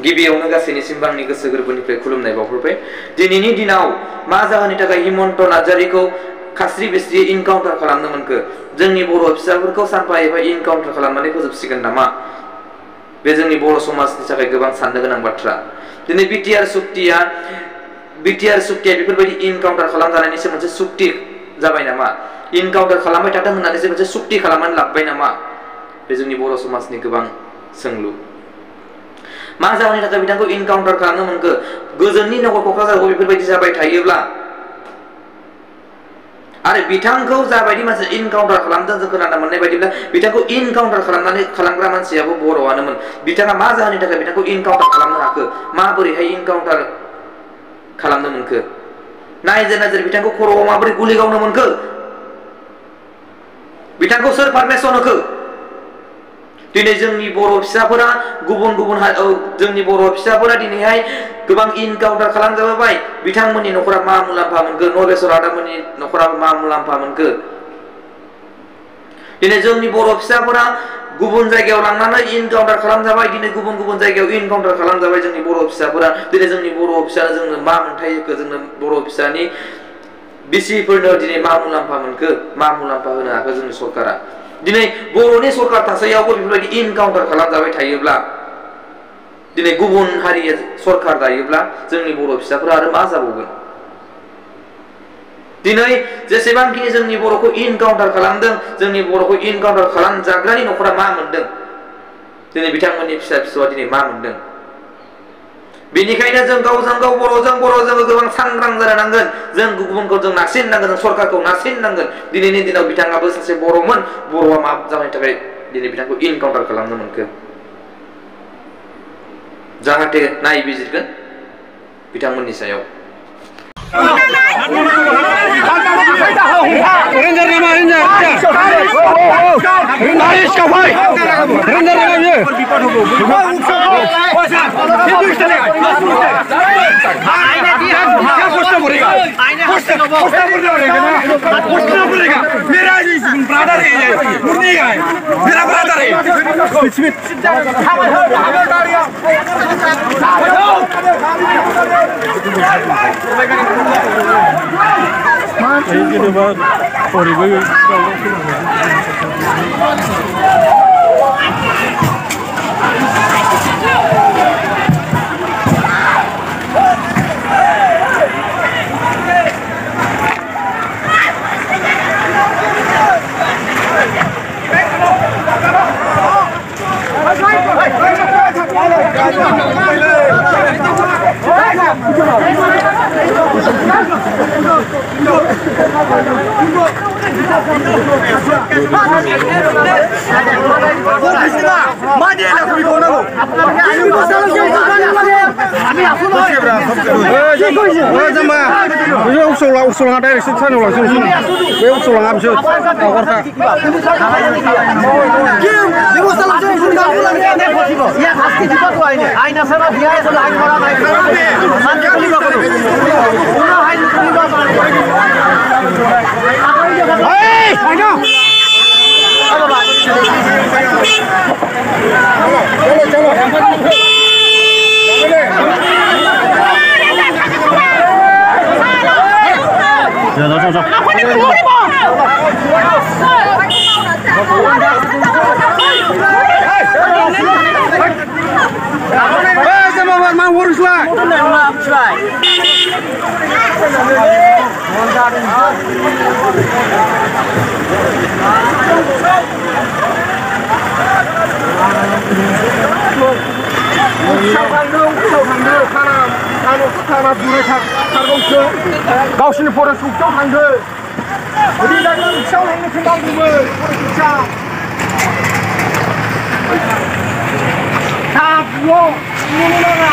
गिबियावनो गासैनिसिमबो आंनि गोसो गोरबोनिफ्राय खुलुमनाय बावहरबाय। दिनैनि दिनाव मा जाहोननि थाखाय हिमन्त नार्जारिखौ खास्रि बिस्रि इनकाउन्टार खालामनो मोनखो? जोंनि बर' फिसाफोरखौ सानफा एफा इनकाउन्टार खालामनानै फोजोबसिगोन नामा? बे जोंनि बर' समाजनि थाखाय गोबां साननो गोनां बाथ्रा। दिनै बिटिआर सुक्तिया बेफोरबायदि इनकाउन्टार खालामजानायनिसो मोनसे सुक्ति जाबाय नामा? इनकाउन्टार खालामबाय थाथों होननानैसो मोनसे सुक्ति खालामनानै लाबबाय नामा? बे जोंनि बर' समाजनि गोबां सोंलु। मा जाहोननि थाखाय बिथांखौ इनकाउन्टार खालामनो मोनखो? गोजोननि नगर क'क्राझाराव बेफोरबायदि जाबाय थायोब्ला आरो बिथांखौ जाबायदि मानसि इनकाउन्टार खालामदों, जों खोनानो मोननाय बायदिब्ला बिथांखौ इनकाउन्टार खालामग्रा मानसियाबो बर'आनोमोन। बिथाङा मा जाहोननि थाखाय बिथांखौ इनकाउन्टार खालामनो हाखो? माबोरैहाय इनकाउन्टार खालामनो मोनखो? नायजेर बिथांखौ खर'आव माबोरै गुलि गावनो मोनखो? बिथांखौ सोर पारमिसन होखो? दिनै जोंनि बर' फिसाफोरा जोंनि बर' फिसाफोरा दिनैहाय गोबां इनकाउन्टार खालामजाबाय। बिथांमोननि न'खरा मा मुलाम्फा मोनखो? नलेस्वर आदामोननि न'खरा मा मुलाम्फा मोनखो? दिनै जोंनि बर' फिसाफोरा गुबुन जायगायाव लांनानै इनकाउन्टार खालामजाबाय। दिनै गुबुन जायगायाव इनकाउन्टार खालामजाबाय जोंनि बर' फिसाफोरा। दिनै जोंनि बर' फिसा जोंनो मा मोनथाय होखो? जोंनो बर' फिसानि बिसिफोरनो दिनै मा मुलाम्फा मोनखो? मा मुलाम्फा होनो हाखो जोंनि सरकारा? दिनै बर'नि सरकार थासारियावबो बेफोरबायदि इनकाउन्टार खालामजाबाय थायोब्ला, दिनै गुबुन हारिया सरकार दायोब्ला जोंनि बर' फिसाफोरा आरो मा जाबावगोन? दिनै जेसेबांखिनि जोंनि बर'खौ इनकाउन्टार खालामदों, जोंनि बर'खौ इनकाउन्टार खालामजाग्रानि न'खरा मा मोनदों? दिनै बिथांमोननि फिसा फिसौआ दिनै मा मोनदों? बेनिखायनो जों गावजों गाव बर'जों गोबां सांग्रां जानो नांगोन। जों गुबुनखौ जों नारसिननांगोन, जों सरकारखौ नारसिननांगोन। दिनैनि दिनाव बिथाङाबो सासे बर'मोन। बर'आ मा जानायनि थाखाय दिनै बिथांखौ इनकाउन्टार खालामनो मोनखो? जाहाथे नायबिजिरगोन बिथांमोननि सायाव। गावसिनि फरायसालियाव थांदो ओरैबायदि रिक्सायाव थांनो थिननांगौमोन फरायसालिया दा बुङो नुनो नाङा